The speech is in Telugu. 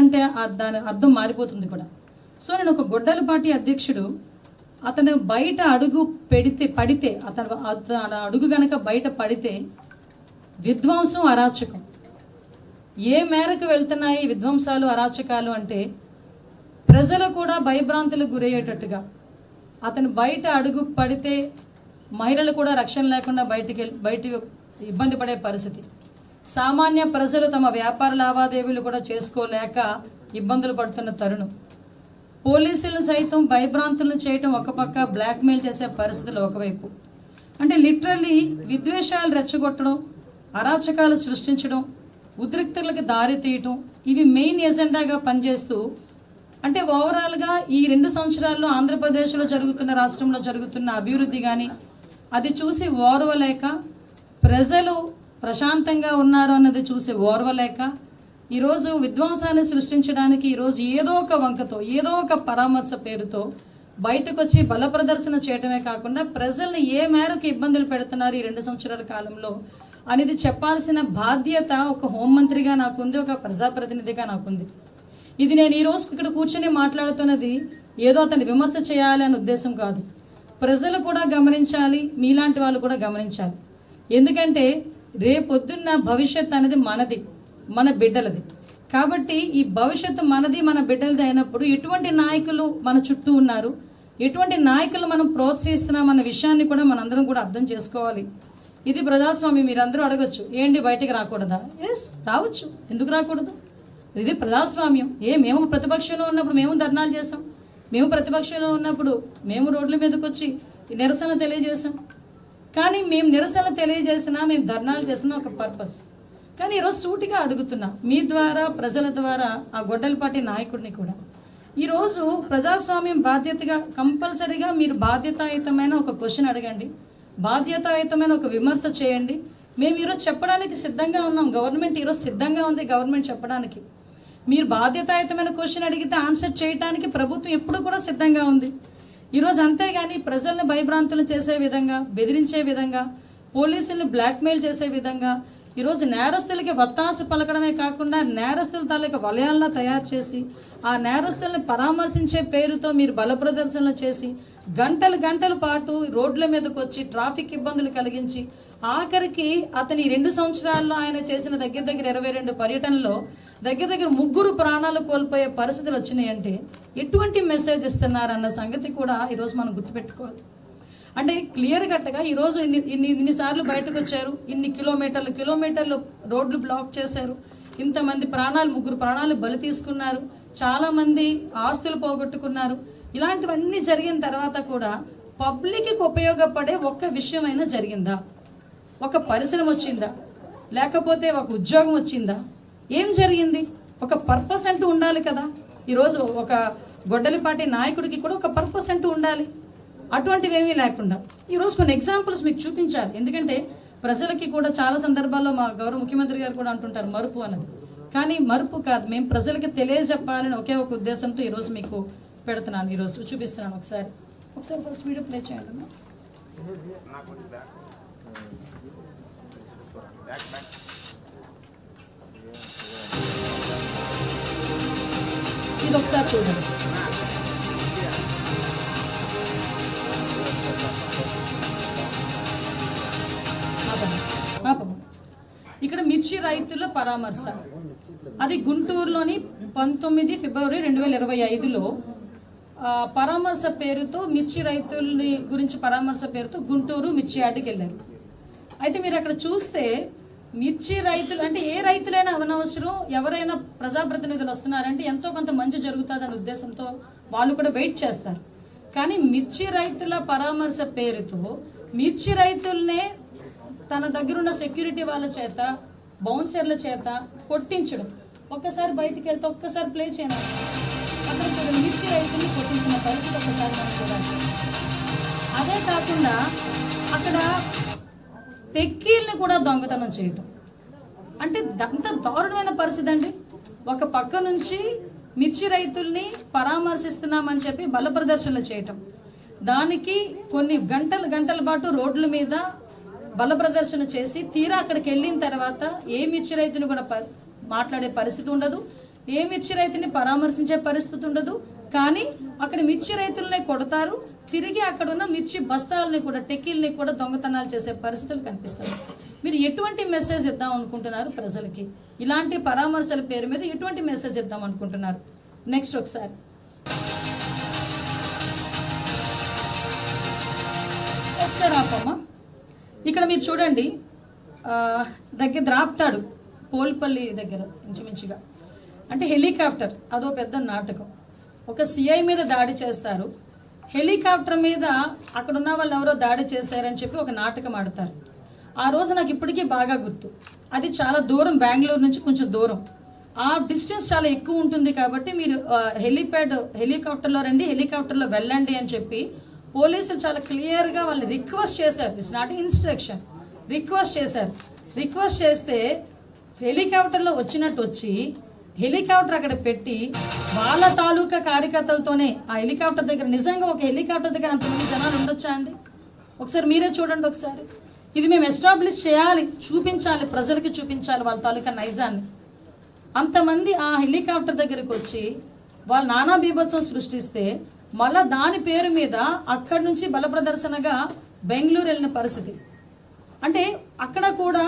అంటే దాని అర్థం మారిపోతుంది కూడా. సో నేను ఒక గొడ్డలపాటి అధ్యక్షుడు అతను బయట అడుగు పడితే అతను అడుగు గనక బయట పడితే విధ్వంసం అరాచకం ఏ మేరకు వెళ్తున్నాయి విధ్వంసాలు అరాచకాలు అంటే ప్రజలు కూడా భయభ్రాంతులకు గురయ్యేటట్టుగా అతను బయట అడుగు పడితే మహిళలు కూడా రక్షణ లేకుండా బయటికి ఇబ్బంది పడే పరిస్థితి. సామాన్య ప్రజలు తమ వ్యాపార లావాదేవీలు కూడా చేసుకోలేక ఇబ్బందులు పడుతున్న తరుణం. పోలీసులను సైతం భయభ్రాంతులను చేయటం ఒక పక్క, బ్లాక్మెయిల్ చేసే పరిస్థితులు ఒకవైపు. అంటే లిటరల్లీ విద్వేషాలు రెచ్చగొట్టడం, అరాచకాలు సృష్టించడం, ఉద్రిక్తలకు దారి తీయటం ఇవి మెయిన్ ఎజెండాగా పనిచేస్తూ అంటే ఓవరాల్గా ఈ 2 సంవత్సరాల్లో ఆంధ్రప్రదేశ్లో జరుగుతున్న రాష్ట్రంలో జరుగుతున్న అభివృద్ధి కానీ అది చూసి ఓర్వలేక, ప్రజలు ప్రశాంతంగా ఉన్నారు అన్నది చూసి ఓర్వలేక ఈరోజు విధ్వంసాన్ని సృష్టించడానికి ఈరోజు ఏదో ఒక వంకతో ఏదో ఒక పరామర్శ పేరుతో బయటకు వచ్చి బల ప్రదర్శన చేయడమే కాకుండా ప్రజల్ని ఏ మేరకు ఇబ్బందులు పెడుతున్నారు ఈ 2 సంవత్సరాల కాలంలో అనేది చెప్పాల్సిన బాధ్యత ఒక హోంమంత్రిగా నాకుంది, ఒక ప్రజాప్రతినిధిగా నాకుంది. ఇది నేను ఈరోజు ఇక్కడ కూర్చొని మాట్లాడుతున్నది ఏదో అతన్ని విమర్శ చేయాలి అనే ఉద్దేశం కాదు. ప్రజలు కూడా గమనించాలి, మీలాంటి వాళ్ళు కూడా గమనించాలి. ఎందుకంటే రేపొద్దున్న భవిష్యత్ అనేది మనది, మన బిడ్డలది. కాబట్టి ఈ భవిష్యత్తు మనది, మన బిడ్డలది అయినప్పుడు ఎటువంటి నాయకులు మన చుట్టూ ఉన్నారు, ఎటువంటి నాయకులు మనం ప్రోత్సహిస్తున్నాం అన్న విషయాన్ని కూడా మనందరం కూడా అర్థం చేసుకోవాలి. ఇది ప్రజాస్వామ్యం. మీరందరూ అడగచ్చు, ఏంటి బయటికి రాకూడదా? ఎస్, రావచ్చు, ఎందుకు రాకూడదు? ఇది ప్రజాస్వామ్యం. మేము ప్రతిపక్షంలో ఉన్నప్పుడు మేము ధర్నాలు చేసాం, మేము ప్రతిపక్షంలో ఉన్నప్పుడు మేము రోడ్ల మీదకి వచ్చి నిరసన తెలియజేసాం. కానీ మేము నిరసన తెలియజేసినా, మేము ధర్నాలు చేసినా ఒక పర్పస్. కానీ ఈరోజు సూటిగా అడుగుతున్నా మీ ద్వారా, ప్రజల ద్వారా ఆ గొడ్డలపాటి నాయకుడిని కూడా ఈరోజు ప్రజాస్వామ్యం బాధ్యతగా కంపల్సరీగా మీరు బాధ్యతాయుతమైన ఒక క్వశ్చన్ అడగండి, బాధ్యతాయుతమైన ఒక విమర్శ చేయండి. మేము ఈరోజు చెప్పడానికి సిద్ధంగా ఉన్నాం, గవర్నమెంట్ ఈరోజు సిద్ధంగా ఉంది గవర్నమెంట్ చెప్పడానికి. మీరు బాధ్యతాయుతమైన క్వశ్చన్ అడిగితే ఆన్సర్ చేయడానికి ప్రభుత్వం ఎప్పుడు కూడా సిద్ధంగా ఉంది ఈరోజు. అంతేగాని ప్రజల్ని భయభ్రాంతులు చేసే విధంగా, బెదిరించే విధంగా, పోలీసుల్ని బ్లాక్మెయిల్ చేసే విధంగా ఈరోజు నేరస్తులకి వత్తాసు పలకడమే కాకుండా నేరస్తుల తాలూకా వలయాలను తయారు చేసి ఆ నేరస్తుల్ని పరామర్శించే పేరుతో మీరు బల ప్రదర్శనలు చేసి గంటల పాటు రోడ్ల మీదకి వచ్చి ట్రాఫిక్ ఇబ్బందులు కలిగించి ఆఖరికి అతని 2 సంవత్సరాల్లో ఆయన చేసిన దగ్గర 22 పర్యటనలో దగ్గర 3 ప్రాణాలు కోల్పోయే పరిస్థితులు వచ్చినాయంటే ఎటువంటి మెసేజ్ ఇస్తున్నారన్న సంగతి కూడా ఈరోజు మనం గుర్తుపెట్టుకోవాలి. అంటే క్లియర్ కట్గా ఈరోజు ఇన్నిసార్లు బయటకు వచ్చారు, ఇన్ని కిలోమీటర్లు రోడ్లు బ్లాక్ చేశారు, ఇంతమంది ప్రాణాలు, 3 ప్రాణాలు బలి తీసుకున్నారు, చాలామంది ఆస్తులు పోగొట్టుకున్నారు. ఇలాంటివన్నీ జరిగిన తర్వాత కూడా పబ్లిక్కి ఉపయోగపడే ఒక్క విషయమైనా జరిగిందా? ఒక పరిశ్రమ వచ్చిందా? లేకపోతే ఒక ఉద్యోగం వచ్చిందా? ఏం జరిగింది? ఒక పర్పస్ అంటూ ఉండాలి కదా. ఈరోజు ఒక గొడ్డలిపాటి నాయకుడికి కూడా ఒక పర్పస్ అంటూ ఉండాలి. అటువంటివి ఏమీ లేకుండా ఈరోజు కొన్ని ఎగ్జాంపుల్స్ మీకు చూపించాలి. ఎందుకంటే ప్రజలకి కూడా చాలా సందర్భాల్లో మా గౌరవ ముఖ్యమంత్రి గారు కూడా అంటుంటారు మరుపు అన్నది. కానీ మరుపు కాదు, మేము ప్రజలకి తెలియజెప్పాలని ఒకే ఒక ఉద్దేశంతో ఈరోజు మీకు పెడుతున్నాను, ఈరోజు చూపిస్తున్నాను. ఒకసారి ఫస్ట్ వీడియో ప్లే చేయండి. ఇది ఒకసారి చూడండి. ఇక్కడ మిర్చి రైతుల పరామర్శ, అది గుంటూరులోని 19 ఫిబ్రవరి 2025లో పరామర్శ పేరుతో మిర్చి రైతుల్ని గురించి పరామర్శ పేరుతో గుంటూరు మిర్చి యార్డుకి వెళ్ళారు. అయితే మీరు అక్కడ చూస్తే మిర్చి రైతులు అంటే ఏ రైతులైనా అవనవసరం, ఎవరైనా ప్రజాప్రతినిధులు వస్తున్నారంటే ఎంతో కొంత మంచి జరుగుతుందనే ఉద్దేశంతో వాళ్ళు కూడా వెయిట్ చేస్తారు. కానీ మిర్చి రైతుల పరామర్శ పేరుతో మిర్చి రైతుల్నే తన దగ్గరున్న సెక్యూరిటీ వాళ్ళ చేత, బౌన్సర్ల చేత కొట్టించడం. ఒక్కసారి బయటికి వెళ్తే ఒక్కసారి ప్లే చేయను, అక్కడ చూడండి మిర్చి రైతుల్ని కొట్టించిన పరిస్థితి ఒక్కసారి మనం చూడాలి. అదే కాకుండా అక్కడ టెక్కీల్ని కూడా దొంగతనం చేయటం అంటే అంత దారుణమైన పరిస్థితి అండి. ఒక పక్క నుంచి మిర్చి రైతుల్ని పరామర్శిస్తున్నామని చెప్పి బల ప్రదర్శనలు చేయటం, దానికి కొన్ని గంటల పాటు రోడ్ల మీద బల ప్రదర్శన చేసి తీరా అక్కడికి వెళ్ళిన తర్వాత ఏ మిర్చి రైతును కూడా మాట్లాడే పరిస్థితి ఉండదు. ఏ మిర్చి రైతుని పరామర్శించే పరిస్థితి ఉండదు. కానీ అక్కడ మిర్చి రైతులనే కొడతారు, తిరిగి అక్కడ ఉన్న మిర్చి బస్తాలని కూడా, టెక్కీల్ని కూడా దొంగతనాలు చేసే పరిస్థితులు కనిపిస్తాయి. మీరు ఎటువంటి మెసేజ్ ఇద్దాం అనుకుంటున్నారు ప్రజలకి? ఇలాంటి పరామర్శల పేరు మీద ఎటువంటి మెసేజ్ ఇద్దాం అనుకుంటున్నారు? నెక్స్ట్ ఒకసారి ఆపమ్మా. ఇక్కడ మీరు చూడండి, దగ్గర ద్రాప్తాడు పోల్పల్లి దగ్గర ఇంచుమించుగా, అంటే హెలికాప్టర్, అదో పెద్ద నాటకం. ఒక సిఐ మీద దాడి చేస్తారు, హెలికాప్టర్ మీద అక్కడ ఉన్న వాళ్ళు ఎవరో దాడి చేశారని చెప్పి ఒక నాటకం ఆడతారు. ఆ రోజు నాకు ఇప్పటికీ బాగా గుర్తు. అది చాలా దూరం, బెంగళూరు నుంచి కొంచెం దూరం, ఆ డిస్టెన్స్ చాలా ఎక్కువ ఉంటుంది. కాబట్టి మీరు హెలికాప్టర్లో రండి, హెలికాప్టర్లో వెళ్ళండి అని చెప్పి పోలీసులు చాలా క్లియర్గా వాళ్ళని రిక్వెస్ట్ చేశారు. ఇట్స్ నాట్ ఇన్స్ట్రక్షన్, రిక్వెస్ట్ చేశారు. రిక్వెస్ట్ చేస్తే హెలికాప్టర్లో వచ్చినట్టు వచ్చి హెలికాప్టర్ అక్కడ పెట్టి వాళ్ళ తాలూకా కార్యకర్తలతోనే ఆ హెలికాప్టర్ దగ్గర, నిజంగా ఒక హెలికాప్టర్ దగ్గర అంతమంది జనాలు ఉండొచ్చా అండి? ఒకసారి మీరే చూడండి ఒకసారి. ఇది మేము ఎస్టాబ్లిష్ చేయాలి, చూపించాలి, ప్రజలకి చూపించాలి వాళ్ళ తాలూకా నైజాన్ని. అంతమంది ఆ హెలికాప్టర్ దగ్గరికి వచ్చి వాళ్ళు నానా బీభత్సం సృష్టిస్తే మళ్ళా దాని పేరు మీద అక్కడి నుంచి బల ప్రదర్శనగా బెంగళూరు వెళ్ళిన పరిస్థితి. అంటే అక్కడ కూడా